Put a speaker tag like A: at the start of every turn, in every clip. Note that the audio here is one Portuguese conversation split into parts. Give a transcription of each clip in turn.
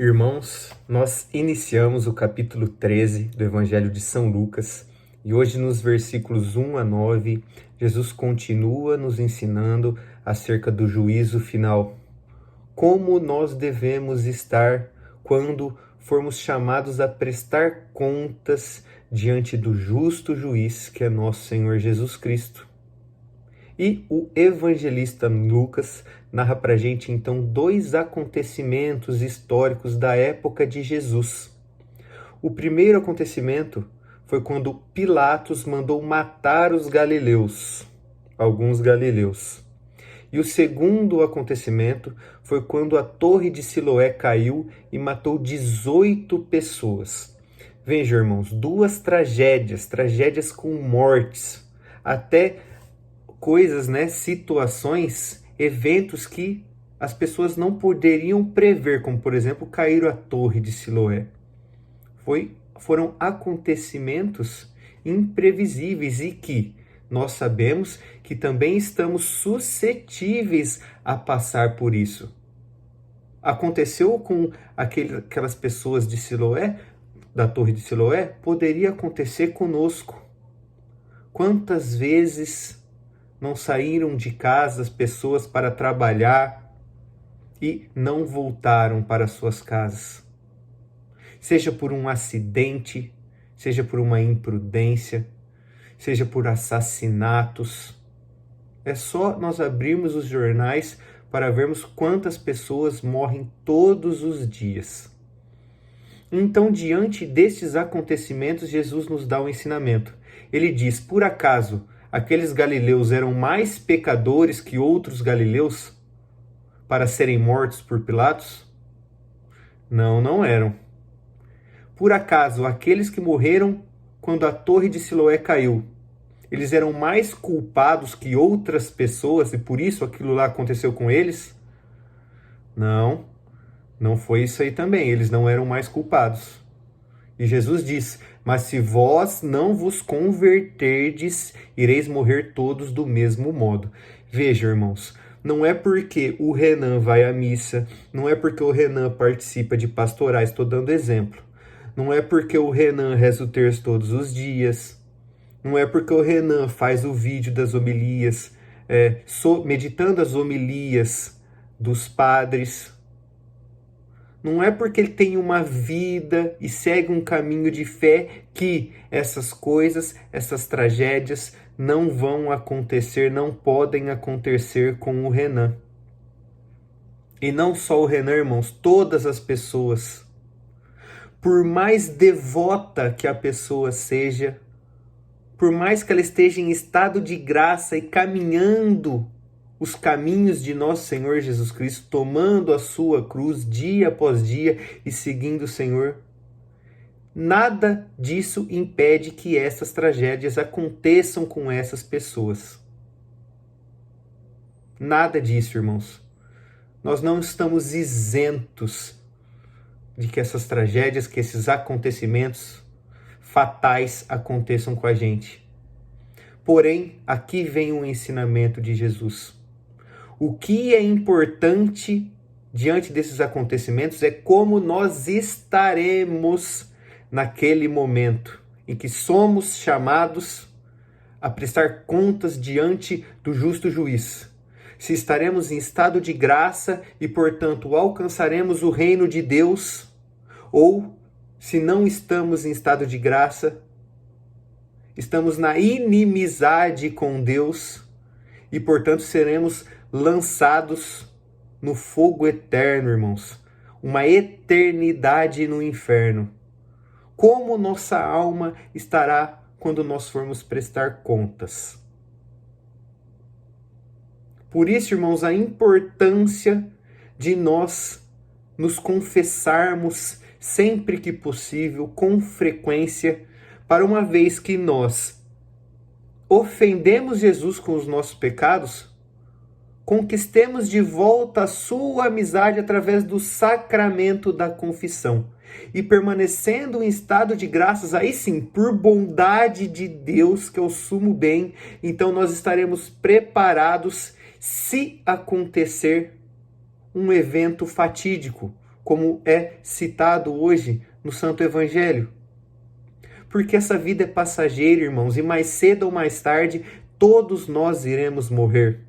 A: Irmãos, nós iniciamos o capítulo 13 do Evangelho de São Lucas e hoje nos versículos 1 a 9, Jesus continua nos ensinando acerca do juízo final. Como nós devemos estar quando formos chamados a prestar contas diante do justo juiz que é nosso Senhor Jesus Cristo. E o evangelista Lucas narra para a gente, então, dois acontecimentos históricos da época de Jesus. O primeiro acontecimento foi quando Pilatos mandou matar os galileus, alguns galileus. E o segundo acontecimento foi quando a torre de Siloé caiu e matou 18 pessoas. Veja, irmãos, duas tragédias com mortes, até coisas, situações, eventos que as pessoas não poderiam prever, como por exemplo cair a torre de Siloé. Foram acontecimentos imprevisíveis e que nós sabemos que também estamos suscetíveis a passar por isso. Aconteceu com aquelas pessoas de Siloé, da torre de Siloé, poderia acontecer conosco. Quantas vezes não saíram de casa as pessoas para trabalhar e não voltaram para suas casas? Seja por um acidente, seja por uma imprudência, seja por assassinatos. É só nós abrirmos os jornais para vermos quantas pessoas morrem todos os dias. Então, diante destes acontecimentos, Jesus nos dá um ensinamento. Ele diz: por acaso aqueles galileus eram mais pecadores que outros galileus para serem mortos por Pilatos? Não, não eram. Por acaso aqueles que morreram quando a torre de Siloé caiu, eles eram mais culpados que outras pessoas e por isso aquilo lá aconteceu com eles? Não, não foi isso aí também. Eles não eram mais culpados. E Jesus diz: mas se vós não vos converterdes, ireis morrer todos do mesmo modo. Veja, irmãos, não é porque o Renan vai à missa, não é porque o Renan participa de pastorais, estou dando exemplo. Não é porque o Renan reza o terço todos os dias, não é porque o Renan faz o vídeo das homilias, meditando as homilias dos padres. Não é porque ele tem uma vida e segue um caminho de fé que essas coisas, essas tragédias não vão acontecer, não podem acontecer com o Renan. E não só o Renan, irmãos, todas as pessoas. Por mais devota que a pessoa seja, por mais que ela esteja em estado de graça e caminhando os caminhos de nosso Senhor Jesus Cristo, tomando a sua cruz dia após dia e seguindo o Senhor, nada disso impede que essas tragédias aconteçam com essas pessoas. Nada disso, irmãos. Nós não estamos isentos de que essas tragédias, que esses acontecimentos fatais aconteçam com a gente. Porém, aqui vem um ensinamento de Jesus. O que é importante diante desses acontecimentos é como nós estaremos naquele momento em que somos chamados a prestar contas diante do justo juiz. Se estaremos em estado de graça e, portanto, alcançaremos o reino de Deus, ou se não estamos em estado de graça, estamos na inimizade com Deus e, portanto, seremos lançados no fogo eterno, irmãos. Uma eternidade no inferno. Como nossa alma estará quando nós formos prestar contas? Por isso, irmãos, a importância de nós nos confessarmos sempre que possível, com frequência, para uma vez que nós ofendemos Jesus com os nossos pecados, conquistemos de volta a sua amizade através do sacramento da confissão. E permanecendo em estado de graças, aí sim, por bondade de Deus, que é o sumo bem, então nós estaremos preparados se acontecer um evento fatídico, como é citado hoje no Santo Evangelho. Porque essa vida é passageira, irmãos, e mais cedo ou mais tarde, todos nós iremos morrer.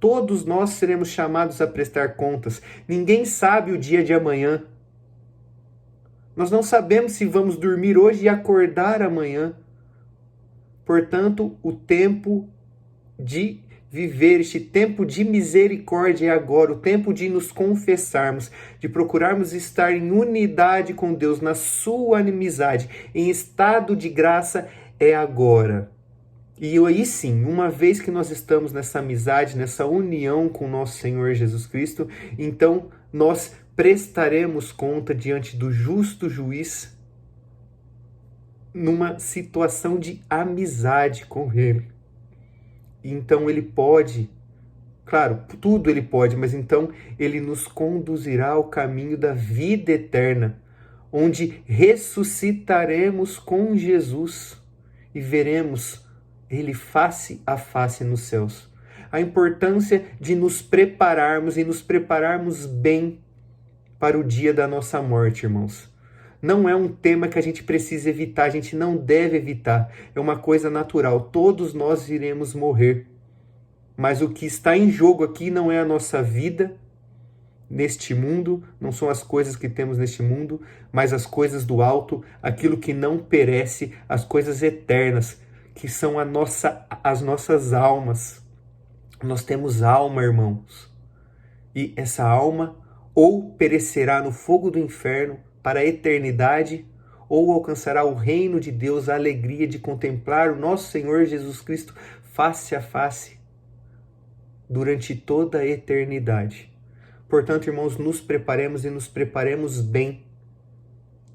A: Todos nós seremos chamados a prestar contas. Ninguém sabe o dia de amanhã. Nós não sabemos se vamos dormir hoje e acordar amanhã. Portanto, o tempo de viver, este tempo de misericórdia é agora, o tempo de nos confessarmos, de procurarmos estar em unidade com Deus, na sua amizade, em estado de graça é agora. E aí sim, uma vez que nós estamos nessa amizade, nessa união com nosso Senhor Jesus Cristo, então nós prestaremos conta diante do justo juiz numa situação de amizade com Ele. Então Ele pode, claro, tudo Ele pode, mas então Ele nos conduzirá ao caminho da vida eterna, onde ressuscitaremos com Jesus e veremos Ele face a face nos céus. A importância de nos prepararmos e nos prepararmos bem para o dia da nossa morte, irmãos. Não é um tema que a gente precisa evitar, a gente não deve evitar. É uma coisa natural, todos nós iremos morrer. Mas o que está em jogo aqui não é a nossa vida neste mundo, não são as coisas que temos neste mundo, mas as coisas do alto, aquilo que não perece, as coisas eternas, que são as nossas almas. Nós temos alma, irmãos. E essa alma ou perecerá no fogo do inferno para a eternidade, ou alcançará o reino de Deus, a alegria de contemplar o nosso Senhor Jesus Cristo face a face durante toda a eternidade. Portanto, irmãos, nos preparemos e nos preparemos bem.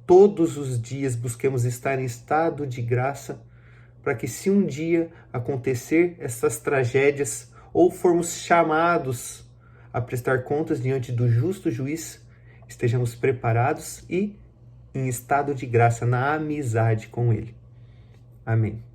A: Todos os dias busquemos estar em estado de graça, para que se um dia acontecer essas tragédias, ou formos chamados a prestar contas diante do justo juiz, estejamos preparados e em estado de graça, na amizade com Ele. Amém.